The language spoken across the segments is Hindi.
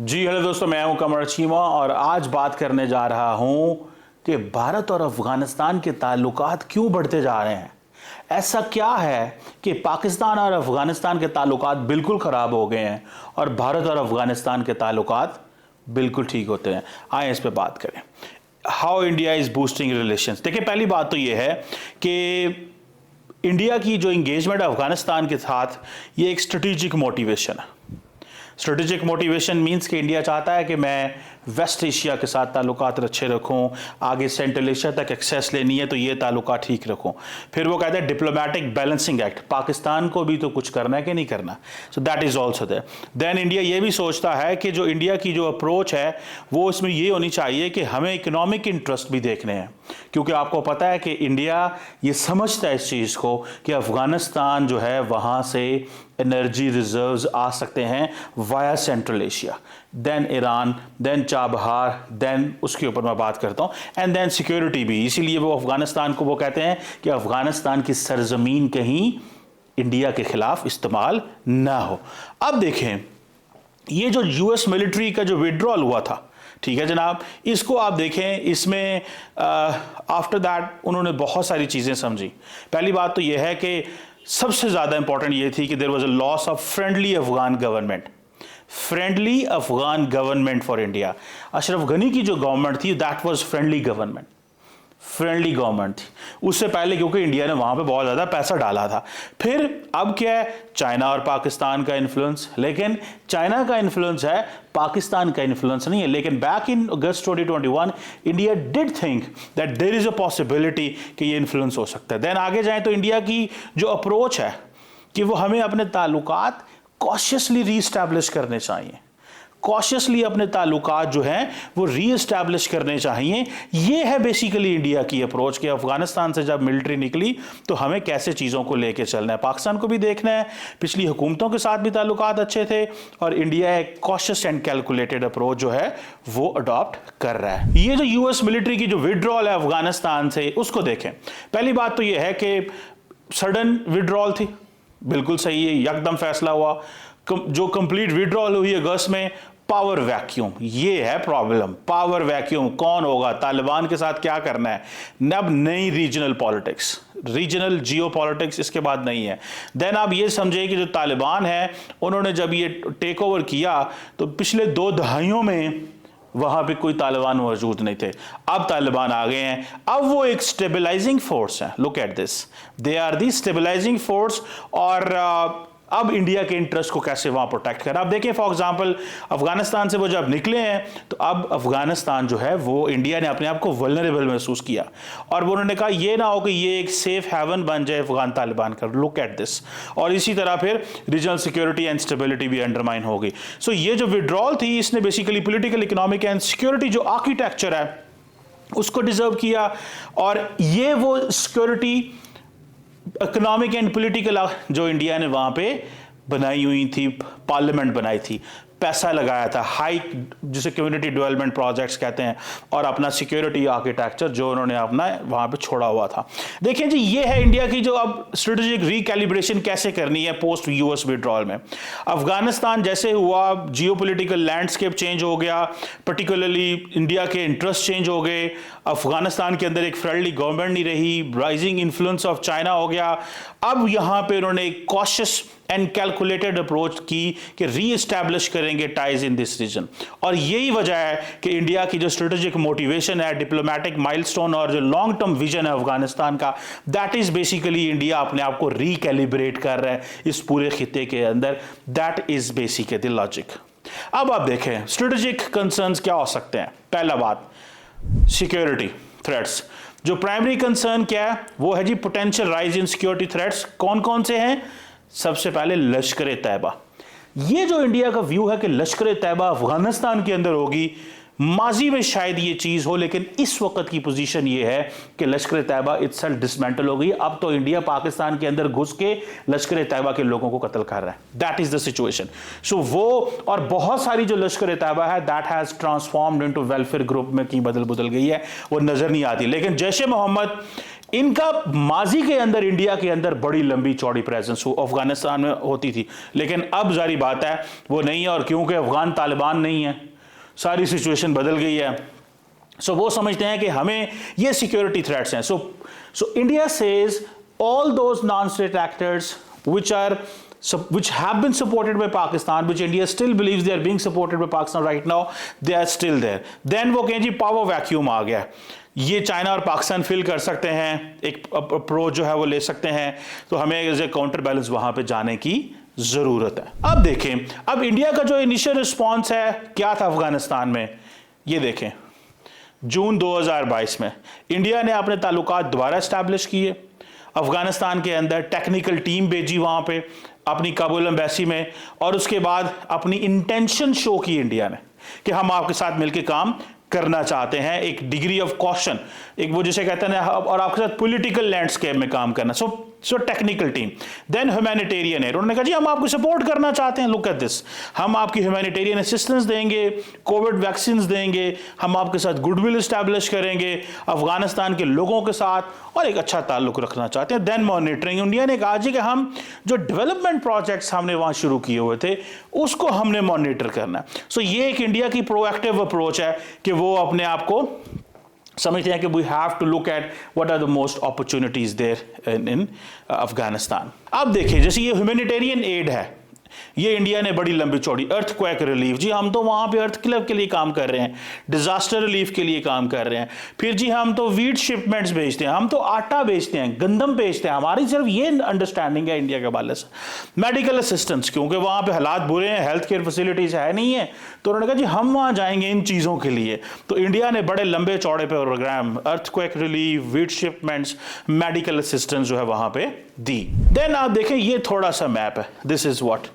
जी हेलो दोस्तों, मैं हूं कमर चीमा और आज बात करने जा रहा हूं कि भारत और अफगानिस्तान के ताल्लुकात क्यों बढ़ते जा रहे हैं। ऐसा क्या है कि पाकिस्तान और अफगानिस्तान के ताल्लुकात बिल्कुल ख़राब हो गए हैं और भारत और अफगानिस्तान के ताल्लुकात बिल्कुल ठीक होते हैं। आए इस पे बात करें। How India is boosting relations. देखिए, पहली बात तो ये है कि इंडिया की जो इंगेजमेंट अफगानिस्तान के साथ ये एक स्ट्रेटेजिक मोटिवेशन है। स्ट्रेटेजिक मोटिवेशन मींस कि इंडिया चाहता है कि मैं वेस्ट एशिया के साथ ताल्लुकात अच्छे रखूं, आगे सेंट्रल एशिया तक एक्सेस लेनी है तो ये ताल्लुकात ठीक रखूं। फिर वो कहते हैं डिप्लोमेटिक बैलेंसिंग एक्ट, पाकिस्तान को भी तो कुछ करना है कि नहीं करना। So that is also there. Then India ये भी सोचता है कि जो इंडिया की जो अप्रोच है वो इसमें ये होनी चाहिए कि हमें इकोनॉमिक इंटरेस्ट भी देखने हैं, क्योंकि आपको पता है कि इंडिया ये समझता है इस चीज़ को कि अफगानिस्तान जो है वहाँ से एनर्जी रिजर्व्स आ सकते हैं via central Asia, then Iran, then Chabahar, then उसके ऊपर मैं बात करता हूँ, एंड देन सिक्योरिटी भी। इसीलिए वो अफगानिस्तान को वो कहते हैं कि अफगानिस्तान की सरजमीन कहीं इंडिया के खिलाफ इस्तेमाल ना हो। अब देखें, ये जो यूएस मिलिट्री का जो विड्रॉल हुआ था, ठीक है जनाब, इसको आप देखें, इसमें आफ्टर दैट उन्होंने बहुत सारी चीज़ें समझी। पहली बात तो यह है कि सबसे ज़्यादा इंपॉर्टेंट ये थी कि there was a loss of friendly Afghan government, friendly Afghan government for India. Ashraf Ghani की जो गवर्नमेंट थी that was friendly government, friendly government थी उससे पहले, क्योंकि इंडिया ने वहां पे बहुत ज़्यादा पैसा डाला था। फिर अब क्या है, चाइना और पाकिस्तान का इन्फ्लुएंस, लेकिन चाइना का इन्फ्लुएंस है, पाकिस्तान का इन्फ्लुएंस नहीं है। लेकिन back in August 2021 India did think that there is a possibility कि ये इन्फ्लुएंस हो सकता है। देन आगे जाएं तो इंडिया की जो अप्रोच है कि वो हमें अपने ताल्लुकात कॉशियसली रीस्टैब्लिश करने चाहिए, कॉशियसली अपने ताल्लुकात जो हैं वो रीएस्टैब्लिश करने चाहिए। ये है बेसिकली इंडिया की अप्रोच कि अफगानिस्तान से जब मिलिट्री निकली तो हमें कैसे चीज़ों को लेके चलना है, पाकिस्तान को भी देखना है, पिछली हुकूमतों के साथ भी ताल्लुकात अच्छे थे, और इंडिया एक कॉशियस एंड कैलकुलेटेड अप्रोच जो है वो अडॉप्ट कर रहा है। ये जो यूएस मिलिट्री की जो विड्रॉल है अफगानिस्तान से, उसको देखें। पहली बात तो ये है कि सडन विड्रॉल थी, बिल्कुल सही है, यकदम फैसला हुआ। जो कंप्लीट विड्रॉल हुई अगस्त में, पावर वैक्यूम, ये है प्रॉब्लम। पावर वैक्यूम कौन होगा, तालिबान के साथ क्या करना है, अब नई रीजनल पॉलिटिक्स, रीजनल जियो पॉलिटिक्स इसके बाद नहीं है। देन आप ये समझे कि जो तालिबान है उन्होंने जब ये टेक ओवर किया तो पिछले 2 दहाइयों में वहां पे कोई तालिबान मौजूद नहीं थे, अब तालिबान आ गए हैं, अब वो एक स्टेबलाइजिंग फोर्स है। Look at this, they are the stabilising force. और अब इंडिया के इंटरेस्ट को कैसे वहां प्रोटेक्ट करें। आप देखें फॉर एग्जांपल, अफगानिस्तान से वो जब निकले हैं तो अब अफगानिस्तान जो है वो इंडिया ने अपने आप को वल्नरेबल महसूस किया, और वो उन्होंने कहा ये ना हो कि ये एक सेफ हेवन बन जाए अफगान तालिबान का। Look at this. और इसी तरह फिर रीजनल सिक्योरिटी एंड स्टेबिलिटी भी अंडरमाइन हो गई। सो ये जो विड्रॉल थी इसने basically political, economic and security जो आर्किटेक्चर है उसको डिजर्व किया, और ये वो सिक्योरिटी, इकोनॉमिक एंड पॉलिटिकल जो इंडिया ने वहां पे बनाई हुई थी, पार्लियामेंट बनाई थी, पैसा लगाया था, हाई जिसे कम्युनिटी डेवलपमेंट प्रोजेक्ट्स कहते हैं, और अपना सिक्योरिटी आर्किटेक्चर जो उन्होंने अपना वहां पे छोड़ा हुआ था। देखिए जी, ये है इंडिया की जो अब स्ट्रेटेजिक रिकैलिब्रेशन कैसे करनी है पोस्ट यूएस विड्रॉल में। अफगानिस्तान जैसे हुआ, जियोपॉलिटिकल लैंडस्केप चेंज हो गया, पर्टिकुलरली इंडिया के इंटरेस्ट चेंज हो गए, अफगानिस्तान के अंदर एक फ्रेंडली गवर्नमेंट नहीं रही, राइजिंग इन्फ्लुएंस ऑफ चाइना हो गया। अब यहां पे उन्होंने एक कॉशियस एंड कैलकुलेटेड अप्रोच की कि रीएस्टैब्लिश करेंगे टाइज इन दिस रीजन, और यही वजह है कि इंडिया की जो स्ट्रेटेजिक मोटिवेशन है, डिप्लोमेटिक माइलस्टोन और जो लॉन्ग टर्म विजन है अफगानिस्तान का, दैट इज बेसिकली इंडिया अपने आप को रिकैलिब्रेट कर रहा है इस पूरे खिते के अंदर। That is basically logic. अब आप देखें स्ट्रेटेजिक कंसर्न्स क्या हो सकते हैं। पहला बात, सिक्योरिटी थ्रेट्स। जो प्राइमरी कंसर्न क्या है वो है जी potential rise in security threats. कौन कौन से हैं? सबसे पहले लश्कर तैयबा। ये जो इंडिया का व्यू है कि लश्कर तैयबा अफगानिस्तान के अंदर होगी, माजी में शायद ये चीज हो, लेकिन इस वक्त की पोजीशन ये है कि लश्कर तैयबा इटसेल्फ डिसमेंटल हो गई। अब तो इंडिया पाकिस्तान के अंदर घुस के लश्कर तैयबा के लोगों को कत्ल कर रहा है। That is the situation. So वो और बहुत सारी जो लश्कर तैयबा है that has transformed into welfare group में की बदल गई है, वो नजर नहीं आती। लेकिन जैश ए मोहम्मद इनका माजी के अंदर इंडिया के अंदर बड़ी लंबी चौड़ी प्रेजेंस अफगानिस्तान में होती थी, लेकिन अब जारी बात है वो नहीं है, और क्योंकि अफगान तालिबान नहीं है, सारी सिचुएशन बदल गई है। सो वो समझते हैं कि हमें ये सिक्योरिटी थ्रेट्स हैं। So India says all those non-state actors which have been supported by Pakistan, which India still believes they are being supported by Pakistan right now, they are still there. Then वो कहें जी पावर वैक्यूम आ गया, ये चाइना और पाकिस्तान फिल कर सकते हैं, एक अप्रोच जो है वो ले सकते हैं, तो हमें एज ए काउंटर बैलेंस वहां पे जाने की जरूरत है। अब देखें, अब इंडिया का जो इनिशियल रिस्पॉन्स है क्या था अफगानिस्तान में, ये देखें जून 2022 में इंडिया ने अपने ताल्लुकात दोबारा एस्टैब्लिश किए, अफगानिस्तान के अंदर टेक्निकल टीम भेजी वहां पे अपनी काबुल एम्बेसी में, और उसके बाद अपनी इंटेंशन शो की इंडिया ने कि हम आपके साथ मिलकर काम करना चाहते हैं, एक डिग्री ऑफ कॉशन, एक वो जिसे कहते हैं, और आपके साथ पॉलिटिकल लैंडस्केप में काम करना। So technical team, then humanitarian aid, उन्होंने कहा जी हम आपको सपोर्ट करना चाहते हैं, लुक एट दिस, हम आपकी ह्यूमैनिटेरियन असिस्टेंस देंगे, कोविड वैक्सीन देंगे, हम आपके साथ गुडविल इस्टेब्लिश करेंगे अफगानिस्तान के लोगों के साथ, और एक अच्छा ताल्लुक रखना चाहते हैं। देन मॉनिटरिंग, इंडिया ने कहा जी कि हम जो डेवलपमेंट प्रोजेक्ट्स हमने वहां शुरू किए हुए थे उसको हमने मॉनिटर करना है। सो ये एक इंडिया की प्रोएक्टिव अप्रोच है कि वो अपने आप को समझते हैं कि we have to look at what are the most opportunities there in Afghanistan. अब देखिए जैसे ये ह्यूमैनिटेरियन एड है, ये इंडिया ने बड़ी लंबी चौड़ी, अर्थक्वेक रिलीफ, जी हम तो वहां पे अर्थक्वेक के लिए काम कर रहे हैं, डिजास्टर रिलीफ के लिए काम कर रहे हैं, फिर जी हम तो वीट शिपमेंट्स भेजते हैं, हम तो आटा बेचते हैं, गंदम बेचते हैं, हमारी सिर्फ ये अंडरस्टैंडिंग है इंडिया के हवाले से। मेडिकल असिस्टेंस, क्योंकि वहां पे हालात बुरे हैं, हेल्थ केयर फैसिलिटीज है नहीं है, तो उन्होंने कहा जी हम वहां जाएंगे इन चीजों के लिए, तो इंडिया ने बड़े लंबे चौड़े programme, earthquake relief, wheat shipments, medical assistance जो है वहां पे दी। देन आप देखें ये थोड़ा सा मैप है, दिस इज व्हाट,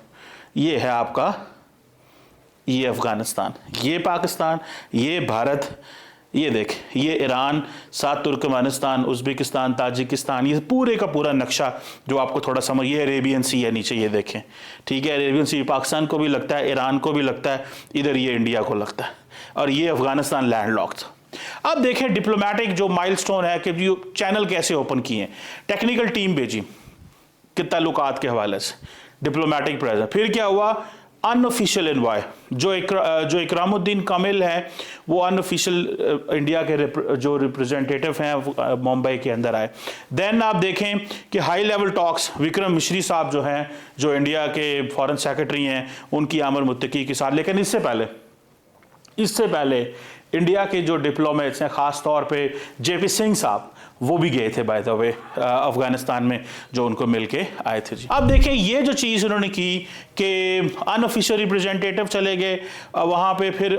ये है आपका, ये अफगानिस्तान, ये पाकिस्तान, ये भारत, ये देख, ये ईरान, साथ तुर्कमेनिस्तान, उज्बेकिस्तान, ताजिकिस्तान, ये पूरे का पूरा नक्शा जो आपको थोड़ा समझ, ये अरेबियन सी है नीचे, ये देखें, ठीक है, अरेबियन सी पाकिस्तान को भी लगता है, ईरान को भी लगता है, इधर ये इंडिया को लगता है, और ये अफगानिस्तान लैंडलॉक्ड। अब देखें डिप्लोमेटिक जो माइलस्टोन है कि जो चैनल कैसे ओपन किए, टेक्निकल टीम भेजी कि ताल्लुकात के हवाले से, डिप्लोमेटिक प्रेजेंस, फिर क्या हुआ, अनऑफिशियल एनवॉय, जो इकरामुद्दीन कामिल है वो अनऑफिशियल इंडिया के जो रिप्रेजेंटेटिव हैं मुंबई के अंदर आए। देन आप देखें कि हाई लेवल टॉक्स, विक्रम मिश्री साहब जो हैं, जो इंडिया के फॉरेन सेक्रेटरी हैं, उनकी आमर मुत्तकी के साथ, लेकिन इससे पहले इंडिया के जो डिप्लोमेट्स हैं, खास तौर पे जेपी सिंह साहब, वो भी गए थे बाय द वे अफगानिस्तान में, जो उनको मिलके आए थे जी। अब देखें ये जो चीज़ उन्होंने की कि अनऑफिशियल रिप्रेजेंटेटिव चले गए वहाँ पे, फिर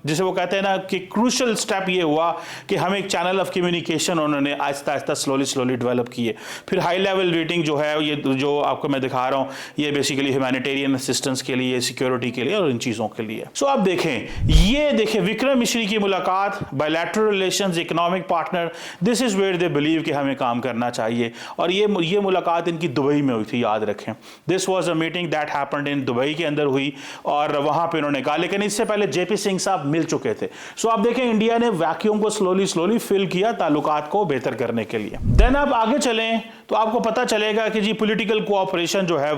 जिसे वो कहते हैं ना कि क्रूशल स्टेप ये हुआ कि हम एक चैनल ऑफ कम्युनिकेशन उन्होंने आहिस्ता आहिस्ता स्लोली डेवलप किए। फिर हाई लेवल मीटिंग जो है, ये जो आपको मैं दिखा रहा हूँ, ये बेसिकली ह्यूमैनिटेरियन असिस्टेंस के लिए, सिक्योरिटी के लिए और इन चीज़ों के लिए। सो आप देखें, ये देखें विक्रम मिश्री की मुलाकात, bilateral relations, economic partner, this is where they believe कि हमें काम करना चाहिए। और ये मुलाकात इनकी दुबई में हुई थी, याद रखें, this was a meeting that happened in Dubai के अंदर हुई, और वहां पे उन्होंने कहा, लेकिन इससे पहले जेपी सिंह साहब मिल चुके थे। सो आप देखें इंडिया ने वैक्यूम को स्लोली फिल किया ताल्लुकात को बेहतर करने के लिए। देन आप आगे चलें तो आपको पता चलेगा कि जी पॉलिटिकल कोऑपरेशन जो है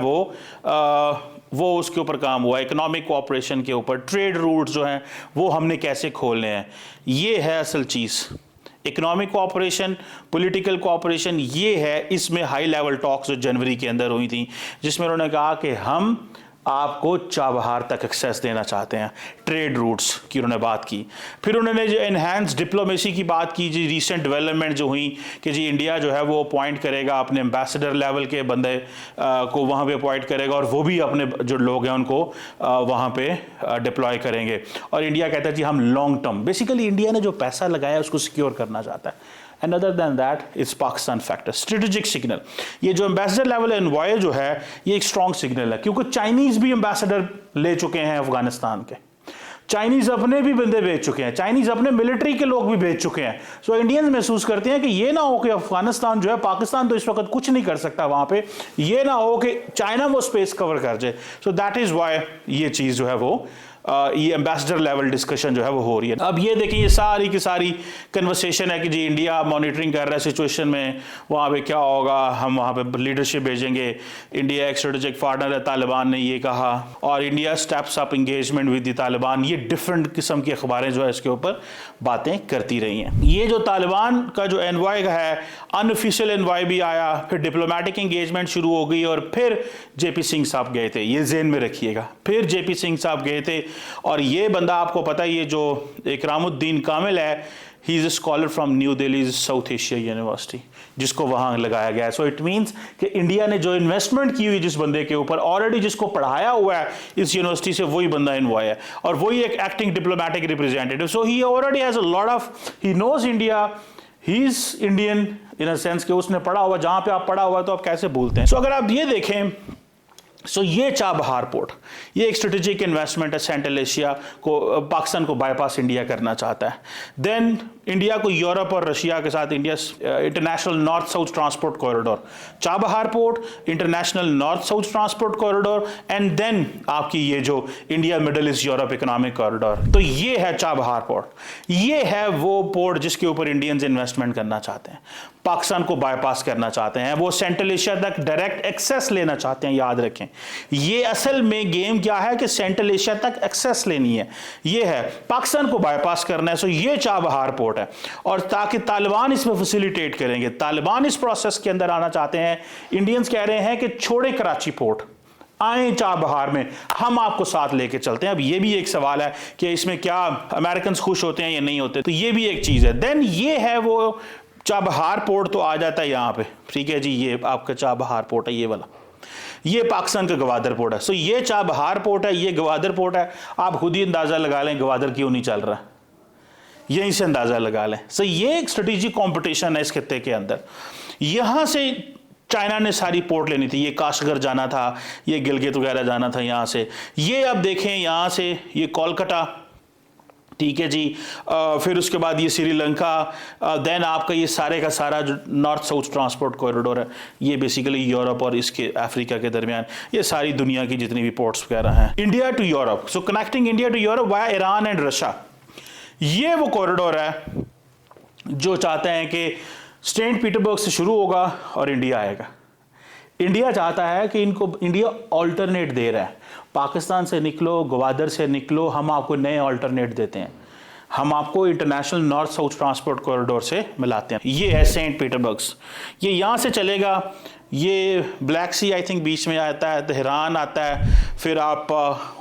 वो उसके ऊपर काम हुआ, इकोनॉमिक कोऑपरेशन के ऊपर, ट्रेड रूट्स जो हैं वो हमने कैसे खोलने हैं, ये है असल चीज़। इकोनॉमिक कोऑपरेशन, पॉलिटिकल कोऑपरेशन, ये है। इसमें हाई लेवल टॉक्स जो जनवरी के अंदर हुई थी, जिसमें उन्होंने कहा कि हम आपको चाबहार तक एक्सेस देना चाहते हैं, ट्रेड रूट्स की उन्होंने बात की। फिर उन्होंने जो एनहांस डिप्लोमेसी की बात की, जी रिसेंट डेवलपमेंट जो हुई कि जी इंडिया जो है वो अपॉइंट करेगा अपने एम्बेसडर लेवल के बंदे को वहाँ पे अपॉइंट करेगा, और वो भी अपने जो लोग हैं उनको वहाँ पे डिप्लॉय करेंगे। और इंडिया कहता है जी हम लॉन्ग टर्म, बेसिकली इंडिया ने जो पैसा लगाया उसको सिक्योर करना चाहता है। And other than that is Pakistan factor, strategic signal. ये जो एम्बेसडर लेवल एनवॉय जो है ये एक स्ट्रॉन्ग सिग्नल है, क्योंकि चाइनीज भी एम्बेसडर ले चुके हैं अफगानिस्तान के, चाइनीज अपने भी बंदे भेज चुके हैं, चाइनीज अपने मिलिट्री के लोग भी भेज चुके हैं। सो इंडियंस महसूस करते हैं कि ये ना हो कि अफगानिस्तान जो है, पाकिस्तान तो इस वक्त कुछ नहीं कर सकता वहां पे, ये ना हो कि चाइना वो स्पेस कवर कर जाए। सो दैट इज वाई ये चीज जो है वो ये एम्बेसडर लेवल डिस्कशन जो है वो हो रही है। अब ये देखिए, ये सारी की सारी कन्वर्सेशन है कि जी इंडिया मॉनिटरिंग कर रहा है सिचुएशन में, वहाँ पे क्या होगा, हम वहाँ पे लीडरशिप भेजेंगे, इंडिया एक स्ट्रेटेजिक पार्टनर है, तालिबान ने ये कहा, और India steps up engagement with the Taliban. ये डिफरेंट किस्म की अखबारें जो है इसके ऊपर बातें करती रही हैं। ये जो तालिबान का जो एनवाई है, अनऑफिशियल एनवाई भी आया, फिर डिप्लोमेटिक एंगेजमेंट शुरू हो गई, और फिर जेपी सिंह साहब गए थे, ये ज़हन में रखिएगा, फिर जेपी सिंह साहब गए थे। और ये बंदा आपको पता है, ये जो इकरामुद्दीन कामिल है, he is a scholar from new Delhi south Asia university, जिसको वहाँ लगाया गया है। सो इट मीन्स कि इंडिया ने जो इन्वेस्टमेंट की हुई जिस बंदे के ऊपर, ऑलरेडी जिसको पढ़ाया हुआ है इस यूनिवर्सिटी से, वही बंदा इन्वॉय है, और वही एक acting diplomatic representative. So he already has a lot of, he knows India, he is Indian in a sense कि उसने पढ़ा हुआ, जहाँ पे आप पढ़ा हुआ तो आप कैसे भूलते हैं। सो अगर आप ये देखें, सो ये चाबहार पोर्ट, ये एक स्ट्रेटेजिक इन्वेस्टमेंट है, सेंट्रल एशिया को, पाकिस्तान को बाईपास इंडिया करना चाहता है। देन इंडिया को यूरोप और रशिया के साथ India international north south transport corridor, Chabahar port international north south transport corridor, and then आपकी ये जो India middle east Europe economic corridor. तो ये है चाबहार पोर्ट, ये है वो पोर्ट जिसके ऊपर इंडियंस इन्वेस्टमेंट करना चाहते हैं, पाकिस्तान को बाईपास करना चाहते हैं, वो सेंट्रल एशिया तक डायरेक्ट एक्सेस लेना चाहते हैं। याद रखें, ये असल में गेम क्या है कि सेंट्रल एशिया तक एक्सेस लेनी है, ये है पाकिस्तान को बाईपास करना है। सो ये चाबहार पोर्ट है, और ताकि तालिबान इसमें फैसिलिटेट करेंगे, तालिबान इस प्रोसेस के अंदर आना चाहते हैं। इंडियंस कह रहे हैं कि छोड़े कराची पोर्ट, आए चाबहार में, हम आपको साथ लेके चलते हैं। अब ये भी एक सवाल है कि इसमें क्या अमेरिकन खुश होते हैं या नहीं होते, तो ये भी एक चीज है। देन ये है वो चाबहार पोर्ट, तो आ जाता है यहाँ पे, ठीक है जी, ये आपका चाबहार पोर्ट है, ये वाला, ये पाकिस्तान का गवादर पोर्ट है। सो ये चाबहार पोर्ट है, ये गवादर पोर्ट है। आप खुद ही अंदाजा लगा लें गवादर क्यों नहीं चल रहा, यहीं से अंदाजा लगा लें। सो ये एक स्ट्रेटेजिक कंपटीशन है इस खित्ते के अंदर। यहां से चाइना ने सारी पोर्ट लेनी थी, ये काशगर जाना था, ये गिलगित वगैरह जाना था यहां से। ये अब देखें यहां से ये कोलकाता, ठीक है जी, फिर उसके बाद ये श्रीलंका, देन आपका ये सारे का सारा जो नॉर्थ साउथ ट्रांसपोर्ट कॉरिडोर है, ये बेसिकली यूरोप और इसके अफ्रीका के दरमियान, ये सारी दुनिया की जितनी भी पोर्ट्स वगैरह हैं, India to Europe. So connecting India to Europe via Iran and Russia, ये वो कॉरिडोर है जो चाहते हैं कि सेंट पीटरबर्ग से शुरू होगा और इंडिया आएगा। इंडिया चाहता है कि इनको, इंडिया ऑल्टरनेट दे रहा है, पाकिस्तान से निकलो, ग्वादर से निकलो, हम आपको नए ऑल्टरनेट देते हैं, हम आपको international north south transport corridor से मिलाते हैं। ये है सेंट पीटरबर्ग, ये यहाँ से चलेगा, ये ब्लैक सी आई थिंक बीच में आता है, तेहरान आता है, फिर आप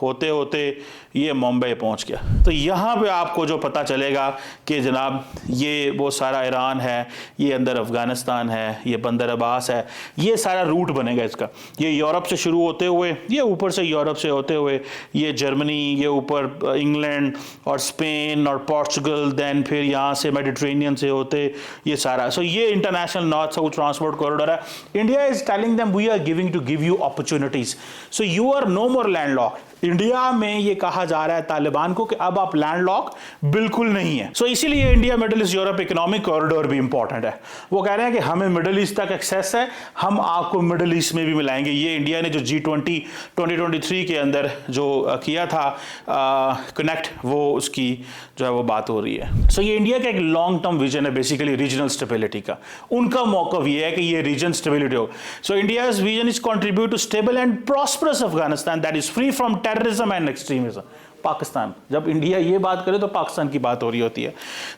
होते होते ये मुंबई पहुंच गया। तो यहाँ पे आपको जो पता चलेगा कि जनाब ये वो सारा ईरान है, ये अंदर अफ़गानिस्तान है, ये बंदर अब्बास है, ये सारा रूट बनेगा इसका। ये यूरोप से शुरू होते हुए, ये ऊपर से यूरोप से होते हुए ये जर्मनी, ये ऊपर इंग्लैंड और स्पेन और पोर्चुगल, देन फिर यहाँ से मेडिटेरेनियन से होते ये सारा। सो ये international north south transport corridor है। India is telling them we are giving to give you opportunities, so you are no more landlocked. India में ये कहा जा रहा है तालिबान को कि अब आप लैंडलॉक बिल्कुल नहीं है। सो इसीलिए India middle east Europe economic corridor भी इंपॉर्टेंट है। वो कह रहे हैं कि हमें मिडिल ईस्ट तक एक्सेस है, हम आपको मिडिल ईस्ट में भी मिलाएंगे। ये इंडिया ने जो G20 2023 के अंदर जो किया था कनेक्ट, वो उसकी जो है वो बात हो रही है। सो ये इंडिया का एक लॉन्ग टर्म विजन है बेसिकली रीजनल स्टेबिलिटी का। उनका मौका ये है कि ये रीजन स्टेबिलिटी हो। So India's vision is contribute to stable and prosperous Afghanistan that is free from terrorism and extremism. Pakistan, जब इंडिया ये बात करे तो पाकिस्तान की बात हो रही होती है।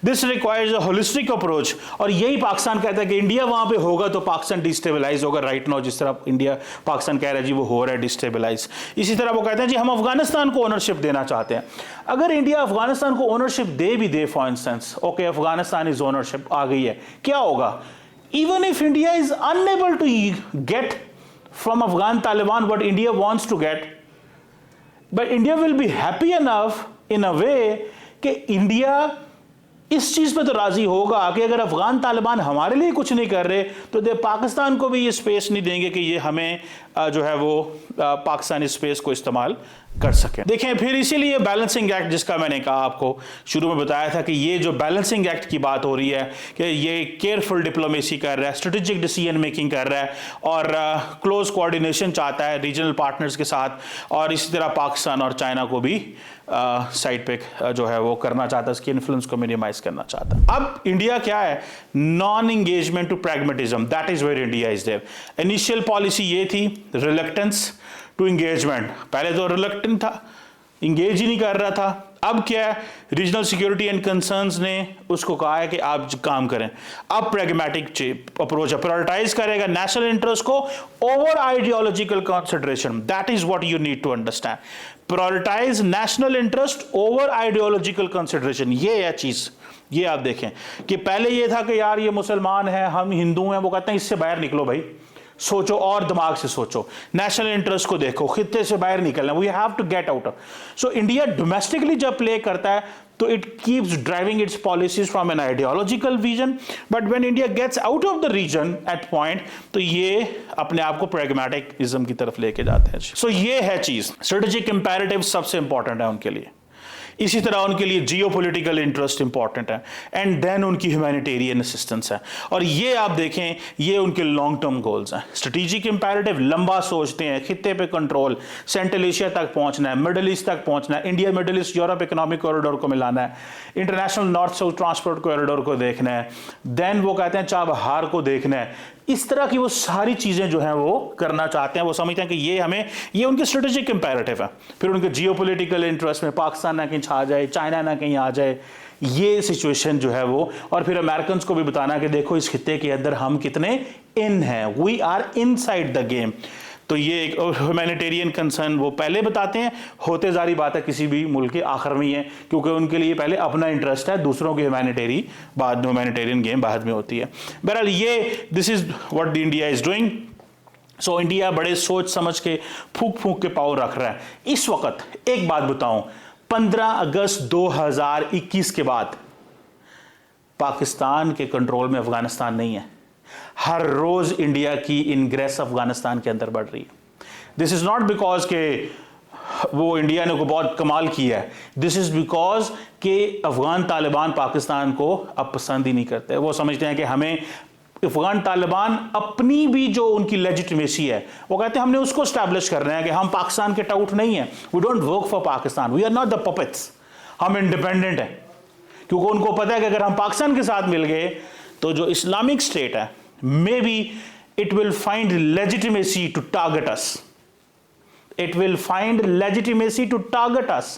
This requires a holistic approach, और यही पाकिस्तान कहता है कि इंडिया वहां पे होगा तो पाकिस्तान डिस्टेबलाइज होगा। राइट नाउ जिस तरह इंडिया पाकिस्तान कह रहा है जी वो हो रहा है डिस्टेबलाइज, इसी तरह वो कहते हैं जी हम अफगानिस्तान को ओनरशिप देना चाहते हैं। अगर इंडिया अफगानिस्तान को ओनरशिप दे भी दे, for instance okay Afghanistan is ownership आ गई है, क्या होगा? Even if India is unable to get from Afghan Taliban what India wants to get, but India will be happy enough in a way कि इंडिया इस चीज पे तो राजी होगा कि अगर अफगान तालिबान हमारे लिए कुछ नहीं कर रहे तो दे पाकिस्तान को भी ये स्पेस नहीं देंगे कि ये हमें जो है वो पाकिस्तानी स्पेस को इस्तेमाल कर सके। देखें फिर इसीलिए बैलेंसिंग एक्ट, जिसका मैंने कहा आपको शुरू में बताया था कि ये जो बैलेंसिंग एक्ट की बात हो रही है कि ये केयरफुल डिप्लोमेसी कर रहा है, स्ट्रेटेजिक डिसीजन मेकिंग कर रहा है और क्लोज कोऑर्डिनेशन चाहता है रीजनल पार्टनर्स के साथ, और इसी तरह पाकिस्तान और चाइना को भी साइड पे जो है वो करना चाहता है, उसकी इन्फ्लुएंस को मिनिमाइज करना चाहता है। अब इंडिया क्या है, non engagement to pragmatism, that is where India is there. Initial policy ये थी रिलक्टेंस टू इंगेजमेंट, पहले तो रिलक्टेंट था, इंगेज ही नहीं कर रहा था। अब क्या है, रीजनल सिक्योरिटी एंड कंसर्न्स ने उसको कहा है कि आप काम करें। अब प्रैग्मेटिक अप्रोच है, प्रायोरिटाइज करेगा नेशनल इंटरेस्ट को over ideological consideration, that is what you need to understand. Prioritise national interest over ideological consideration, ये है चीज। ये आप देखें कि पहले ये था कि यार ये मुसलमान है, हम हिंदू हैं, वो कहते हैं इससे बाहर निकलो भाई, सोचो और दिमाग से सोचो, नेशनल इंटरेस्ट को देखो, खित्ते से बाहर निकलना, we have to get out. So India domestically जब प्ले करता है तो it keeps driving its policies from an ideological vision, but when India gets out of the region at point, तो ये अपने आप को प्रैग्मेटिज्म की तरफ लेके जाते हैं। सो ये है चीज, स्ट्रेटेजिक इंपैरेटिव सबसे इंपॉर्टेंट है उनके लिए। इसी तरह उनके लिए जियोपॉलिटिकल इंटरेस्ट इंपॉर्टेंट है, एंड देन उनकी ह्यूमैनिटेरियन असिस्टेंस है। और ये आप देखें, ये उनके लॉन्ग टर्म गोल्स हैं। स्ट्रेटेजिक इंपैरेटिव, लंबा सोचते हैं, खित्ते पे कंट्रोल, सेंट्रल एशिया तक पहुंचना है, मिडिल ईस्ट तक पहुंचना है, India middle east Europe economic corridor को मिलाना है, international north south transport corridor को देखना है, देन वो कहते हैं चाबहार को देखना है। इस तरह की वो सारी चीजें जो हैं वो करना चाहते हैं। वो समझते हैं कि ये उनके स्ट्रेटेजिक इंपैरेटिव है। फिर उनके जियोपॉलिटिकल इंटरेस्ट में पाकिस्तान ना कहीं छा जाए, चाइना ना कहीं आ जाए, ये सिचुएशन जो है वो। और फिर अमेरिकन को भी बताना कि देखो इस खित्ते के अंदर हम कितने इन हैं, we are inside the game. तो ये एक ह्यूमैनिटेरियन कंसर्न वो पहले बताते हैं, होते जारी बात है किसी भी मुल्क के आखिर में ही है, क्योंकि उनके लिए पहले अपना इंटरेस्ट है, दूसरों की ह्यूमैनिटेरियन गेम बाद में होती है। बहरहाल ये this is what the India is doing. So India बड़े सोच समझ के फूक फूक के पावर रख रहा है इस वक्त। एक बात बताऊं, 15 अगस्त 2021 के बाद पाकिस्तान के कंट्रोल में अफगानिस्तान नहीं है। हर रोज इंडिया की इनग्रेस अफगानिस्तान के अंदर बढ़ रही है। दिस इज नॉट बिकॉज के वो इंडिया ने को बहुत कमाल किया है, दिस इज बिकॉज के अफगान तालिबान पाकिस्तान को अब पसंद ही नहीं करते। वो समझते हैं कि हमें अफगान तालिबान अपनी भी जो उनकी लेजिटिमेसी है, वो कहते हैं हमने उसको स्टैब्लिश करना है कि हम पाकिस्तान के टाउट नहीं है, we don't work for Pakistan, we are not the puppets, हम इंडिपेंडेंट हैं। क्योंकि उनको पता है कि अगर हम पाकिस्तान के साथ मिल गए तो जो इस्लामिक स्टेट है, maybe it will find legitimacy to target us. It will find legitimacy to target us.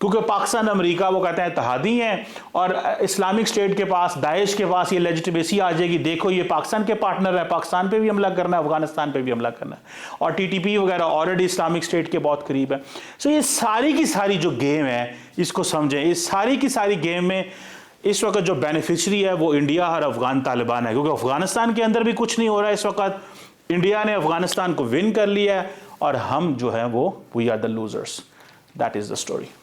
क्योंकि पाकिस्तान अमेरिका वो कहते हैं इत्तेहादी हैं, और इस्लामिक स्टेट के पास, दाइश के पास ये लेजिटिमेसी आ जाएगी, देखो ये पाकिस्तान के पार्टनर है, पाकिस्तान पे भी हमला करना है, अफगानिस्तान पे भी हमला करना है। और टीटीपी वगैरह ऑलरेडी इस्लामिक स्टेट के बहुत करीब है। सो ये सारी की सारी जो गेम है, इसको समझें, इस सारी की सारी गेम में इस वक्त जो बेनिफिशियरी है वो इंडिया और अफगान तालिबान है। क्योंकि अफगानिस्तान के अंदर भी कुछ नहीं हो रहा है इस वक्त, इंडिया ने अफगानिस्तान को विन कर लिया है, और हम जो है वो we are the losers. That is the story.